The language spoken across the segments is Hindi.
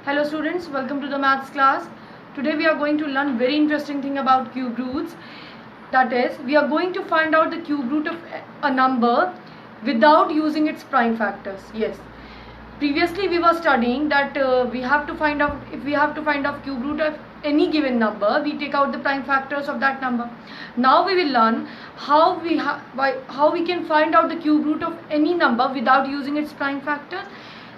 Hello students, welcome to the maths class. Today we are going to learn very interesting thing about cube roots. That is, we are going to find out the cube root of a number without using its prime factors. Yes. Previously we were studying that if we have to find out cube root of any given number, we take out the prime factors of that number. Now we will learn how we can find out the cube root of any number without using its prime factors.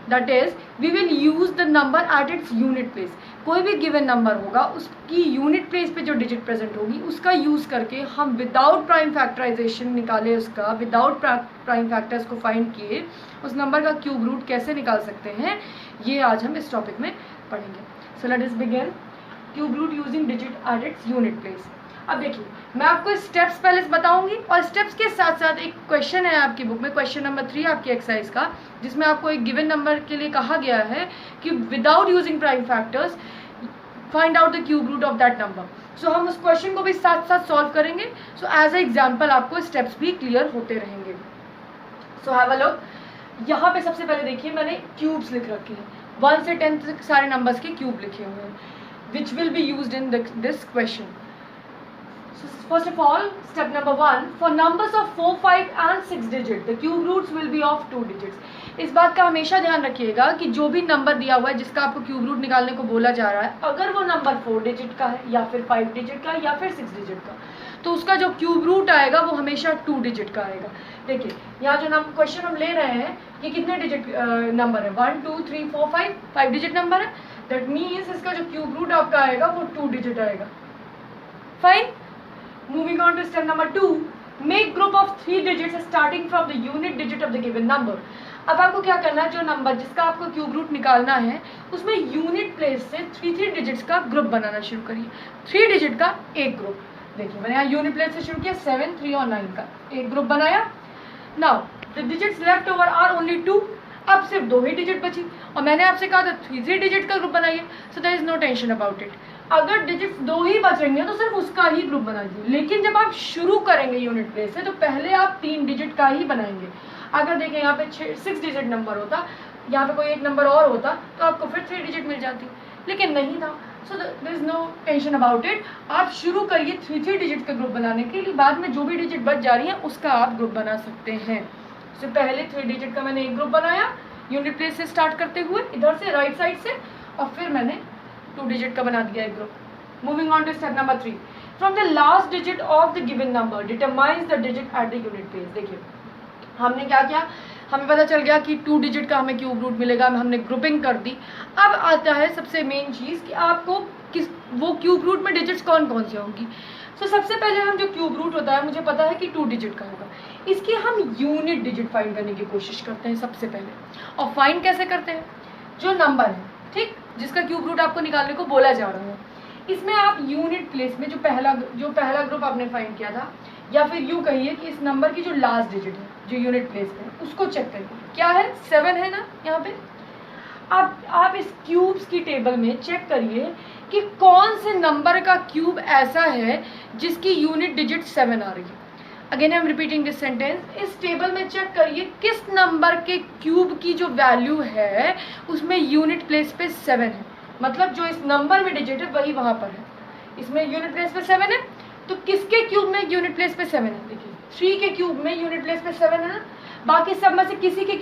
That is, we will use the number at its unit place. कोई भी गिवन नंबर होगा, उसकी यूनिट प्लेस पे जो डिजिट प्रेजेंट होगी उसका यूज़ करके हम विदाउट प्राइम फैक्टराइजेशन निकाले, उसका विदाउट प्राइम फैक्टर्स को फाइंड किए उस नंबर का क्यूब रूट कैसे निकाल सकते हैं, ये आज हम इस टॉपिक में पढ़ेंगे. So let us begin. Cube root using digit at its unit place. अब देखिए, मैं आपको स्टेप्स पहले बताऊंगी और स्टेप्स के साथ साथ एक क्वेश्चन है आपकी बुक में, क्वेश्चन नंबर 3 आपकी एक्सरसाइज का, जिसमें आपको एक गिवन नंबर के लिए कहा गया है कि without using prime factors find out the cube root of that number. So हम उस क्वेश्चन को भी साथ साथ सॉल्व करेंगे. सो एज ए एग्जाम्पल आपको स्टेप्स भी क्लियर होते रहेंगे. So have a look. यहाँ पे सबसे पहले देखिए, मैंने क्यूब्स लिख रखे हैं. 1 से 10 तक सारे नंबर्स के क्यूब लिखे हुए हैं, which will be used in this question. So first of all, step number 1, for numbers of 4, 5 and 6 digits, the cube roots will be of 2 digits. इस बात का हमेशा ध्यान रखिएगा कि जो भी नंबर दिया हुआ है जिसका आपको क्यूब रूट निकालने को बोला जा रहा है, अगर वो नंबर 4 डिजिट का है या फिर 5 डिजिट का या फिर 6 डिजिट का, तो उसका जो क्यूब रूट आएगा वो हमेशा 2 डिजिट का आएगा. देखिए, यहाँ जो क्वेश्चन हम ले रहे हैं ये कितने डिजिट नंबर है, 1 2 3 4 5 डिजिट नंबर है. दैट मीन्स इसका जो क्यूब रूट आपका आएगा वो 2 डिजिट आएगा. Fine. Moving on to step number 2, make group of 3 digits starting from the unit digit of the given number. अब आपको क्या करना है, जो नंबर जिसका आपको क्यूब रूट निकालना है उसमें यूनिट प्लेस से 3 डिजिट्स का ग्रुप बनाना शुरू करिए. 3 डिजिट का एक ग्रुप. देखिए, मैंने यहाँ यूनिट प्लेस से शुरू किया, 7 3 और 9 का एक ग्रुप बनाया. Now the digits left over are only 2. अब सिर्फ 2 ही डिजिट बची और मैंने आपसे कहा था 3 डिजिट का ग्रुप बनाइए. So there is no tension about it. अगर डिजिट्स 2 ही बचेंगे तो सिर्फ उसका ही ग्रुप बनाइए. लेकिन जब आप शुरू करेंगे यूनिट प्लेस से तो पहले आप 3 डिजिट का ही बनाएंगे. अगर देखें यहाँ पे 6 डिजिट नंबर होता, यहाँ पे कोई एक नंबर और होता तो आपको फिर 3 डिजिट मिल जाती, लेकिन नहीं था. So there is no tension about it. आप शुरू करिए 3 डिजिट का ग्रुप बनाने के लिए, बाद में जो भी डिजिट बच जा रही है उसका आप ग्रुप बना सकते हैं. तो पहले 3 डिजिट का मैंने एक ग्रुप बनाया यूनिट प्लेस से स्टार्ट करते हुए, इधर से राइट साइड से, और फिर मैंने 2 डिजिट का बना दिया एक group. Moving on to step number 3, from the last digit of the given number determines the digit at the unit place. देखिए, हमने क्या किया, हमें पता चल गया कि 2 डिजिट का हमें क्यूब रूट मिलेगा, हमने ग्रुपिंग कर दी. अब आता है सबसे मेन चीज़ कि आपको वो क्यूब रूट में डिजिट्स कौन कौन से होंगी. सो सबसे पहले हम जो क्यूब रूट होता है मुझे पता है कि 2 डिजिट का होगा, इसकी हम यूनिट डिजिट फाइंड करने की कोशिश करते हैं सबसे पहले. और फाइंड कैसे करते हैं, जो नंबर है, ठीक, जिसका क्यूब रूट आपको निकालने को बोला जा रहा है, इसमें आप यूनिट प्लेस में जो पहला ग्रुप आपने फाइंड किया था, या फिर यूँ कहिए कि इस नंबर की जो लास्ट डिजिट है जो यूनिट प्लेस में, उसको चेक करिए. क्या है, 7 है ना यहाँ पे. अब आप इस क्यूब्स की टेबल में चेक करिए कि कौन से नंबर का क्यूब ऐसा है जिसकी यूनिट डिजिट 7 आ रही है. Again I am repeating this sentence. इस टेबल में चेक करिए किस नंबर के क्यूब की जो वैल्यू है उसमें यूनिट प्लेस पे 7 है, मतलब जो इस नंबर में डिजिट है वही वहाँ पर है. इसमें यूनिट प्लेस पे 7 है, तो किसके क्यूब में यूनिट प्लेस पे 7 है. देखिए, 3 के क्यूब में यूनिट प्लेस पे 7 है ना. बाकी सब में से किसी के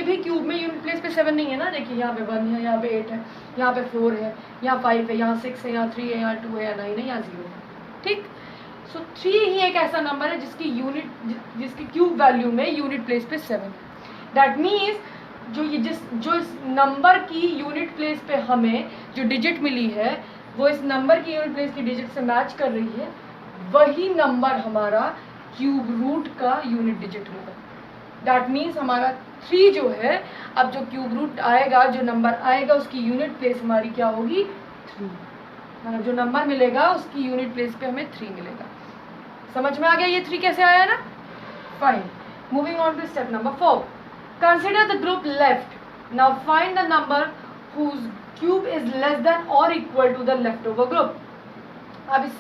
भी क्यूब में यूनिट प्लेस पे 7 नहीं है ना. देखिए, यहाँ पे 1 है, यहाँ पे 8 है, यहाँ पे 4 है, यहाँ 5 है, यहाँ 6 है, यहाँ 3 है, यहाँ 2 है, यहाँ 9 है, यहाँ 0 है. ठीक. सो 3 ही एक ऐसा नंबर है जिसकी क्यूब वैल्यू में यूनिट प्लेस पे 7 है. दैट मीन्स जो इस नंबर की यूनिट प्लेस पे हमें जो डिजिट मिली है वो इस नंबर की यूनिट प्लेस की डिजिट से मैच कर रही है, वही नंबर हमारा क्यूब रूट का यूनिट डिजिट होगा. दैट मीन्स हमारा 3 जो है, अब जो क्यूब रूट आएगा, जो नंबर आएगा उसकी यूनिट प्लेस हमारी क्या होगी, 3. मतलब जो नंबर मिलेगा उसकी यूनिट प्लेस पे हमें 3 मिलेगा. समझ में आ गया ये 3 कैसे आया ना. Fine. Moving on to step number 4, consider the group left. Now find the number whose cube is less than or equal to the leftover group. अब इस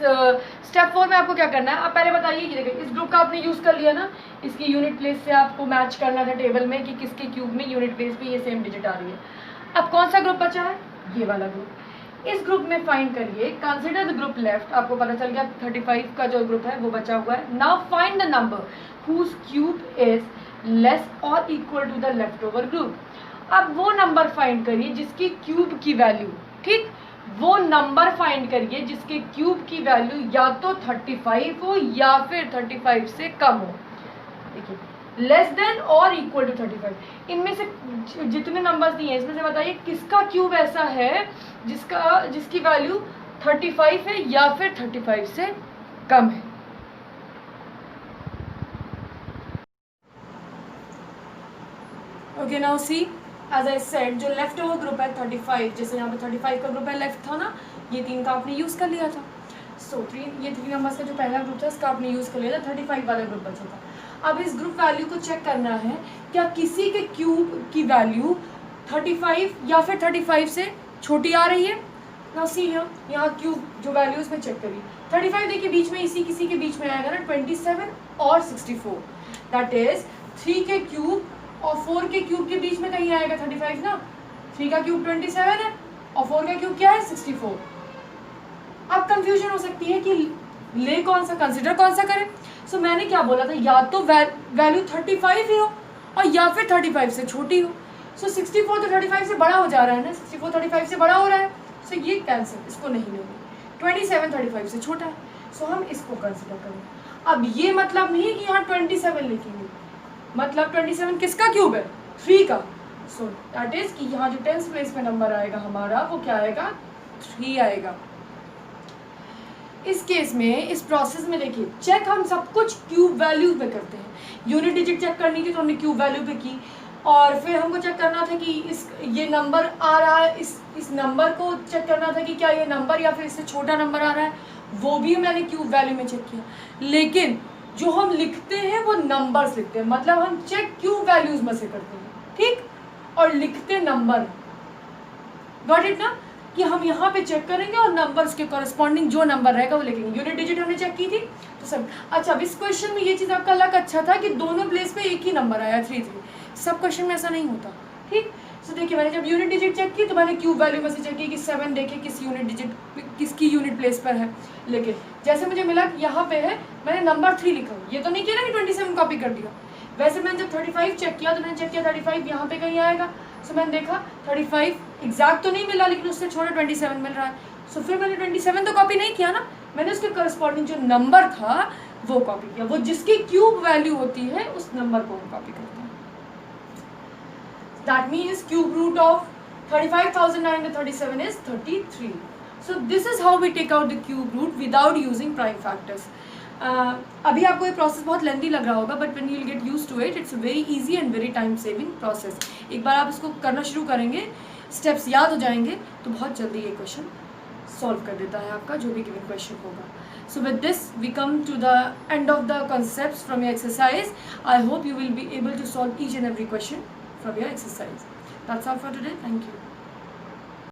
स्टेप 4 में आपको क्या करना है, आप पहले बताइए कि देखिए इस ग्रुप का आपने यूज़ कर लिया ना, इसकी यूनिट प्लेस से आपको मैच करना था टेबल में कि किसके क्यूब में यूनिट प्लेस पे ये सेम डिजिट आ रही है. अब कौन सा ग्रुप बचा है? ये वाला ग्रुप। इस ग्रुप में फाइंड करिए, कंसिडर द ग्रुप लेफ्ट, आपको पता चल गया 35 का जो ग्रुप है वो बचा हुआ है। Now find the number whose cube is less और equal to the left over group. अब वो नंबर फाइंड करिए जिसकी क्यूब की वैल्यू, ठीक, वो नंबर फाइंड करिए जिसके क्यूब की वैल्यू या तो 35 हो या फिर 35 से कम हो। देखिए, लेस देन और इक्वल टू 35, इनमें से जितने नंबर्स दिए हैं इसमें से बताइए किसका क्यूब ऐसा है जिसकी वैल्यू 35 है या फिर 35 से कम है। Okay, now see, as I said, जो लेफ्ट ओवर ग्रुप है 35, जैसे यहाँ पे 35 का ग्रुप है, लेफ्ट था ना, ये 3 का आपने यूज कर लिया था। सो ये 3 नंबर्स का जो पहला ग्रुप था इसका आपने यूज कर लिया था, 35 वाला ग्रुप बचा था। अब इस ग्रुप वैल्यू को चेक करना है, क्या किसी के क्यूब की वैल्यू 35 या फिर 35 से छोटी आ रही है। नाउ सी यहाँ क्यूब जो वैल्यूज में चेक करिए, 35 देखिए बीच में इसी किसी के बीच में आएगा ना, 27 और 64, दैट इज 3 के क्यूब और 4 के क्यूब के बीच में कहीं आएगा 35 ना। 3 का क्यूब 27 है और 4 का क्यूब क्या है, 64। अब कंफ्यूजन हो सकती है कि ले कौन सा, कंसिडर कौन सा करें। सो मैंने क्या बोला था, या तो वैल्यू 35 ही हो और या फिर 35 से छोटी हो। सो 64 तो 35 से बड़ा हो जा रहा है ना, 64 35 से बड़ा हो रहा है, सो ये कैंसिल, इसको नहीं लेंगे। 27 35 से छोटा है, सो हम इसको कंसिडर करेंगे। अब ये मतलब नहीं है कि यहाँ 27 लिखेंगे, मतलब 27 किसका क्यूब है, 3 का। सो दैट इज कि यहाँ जो 10th प्लेस पे नंबर आएगा हमारा वो क्या आएगा, 3 आएगा। इस केस में, इस प्रोसेस में देखिए, चेक हम सब कुछ क्यूब वैल्यू पे करते हैं। यूनिट डिजिट चेक करनी थी तो हमने क्यूब वैल्यू पे की, और फिर हमको चेक करना था कि ये नंबर आ रहा है, इस नंबर को चेक करना था कि क्या ये नंबर या फिर इससे छोटा नंबर आ रहा है, वो भी मैंने क्यूब वैल्यू में चेक किया। लेकिन जो हम लिखते हैं वो नंबर्स लिखते हैं, मतलब हम चेक क्यूब वैल्यूज में से करते हैं, ठीक, और लिखते नंबर। गॉट इट ना, कि हम यहाँ पे चेक करेंगे और नंबर्स के कॉरेस्पॉन्डिंग जो नंबर रहेगा वो लिखेंगे। यूनिट डिजिट हमने चेक की थी तो सब अच्छा। अब इस क्वेश्चन में ये चीज़ आपका लक अच्छा था कि दोनों प्लेस पे एक ही नंबर आया 3 3। सब क्वेश्चन में ऐसा नहीं होता, ठीक। सो देखिए, मैंने जब यूनिट डिजिट चेक की तो मैंने क्यूब वैल्यू में से चेक की कि 7 देखे किस यूनिट डिजिट किसकी यूनिट प्लेस पर है। लेकिन जैसे मुझे मिला कि यहाँ पे है, मैंने नंबर 3 लिखा, ये तो नहीं किया ना कि 27 कॉपी कर दिया। वैसे मैंने जब 35 चेक किया तो मैंने चेक किया 35 यहाँ पे कहीं आएगा। सो मैंने देखा 35 एग्जैक्ट तो नहीं मिला, लेकिन उससे छोटा 27 मिल रहा है। सो फिर मैंने 27 तो कॉपी नहीं किया ना, मैंने उसके करस्पॉन्डिंग जो नंबर था वो कॉपी किया। वो जिसकी क्यूब वैल्यू होती है उस नंबर को हम कॉपी करते हैं। That means cube root of 35,937 is 33. So this is how we take out the cube root without using prime factors. अभी आपको ये प्रोसेस बहुत लेंथी लग रहा होगा, but when you will get used to it, it's very easy and very time saving process. एक बार आप इसको करना शुरू करेंगे, स्टेप्स याद हो जाएंगे, तो बहुत जल्दी ये क्वेश्चन सॉल्व कर देता है आपका जो भी गिवन क्वेश्चन होगा। So with this we come to the end of the concepts from your exercise. I hope you will be able to solve each and every question from your exercise. That's all for today. Thank you.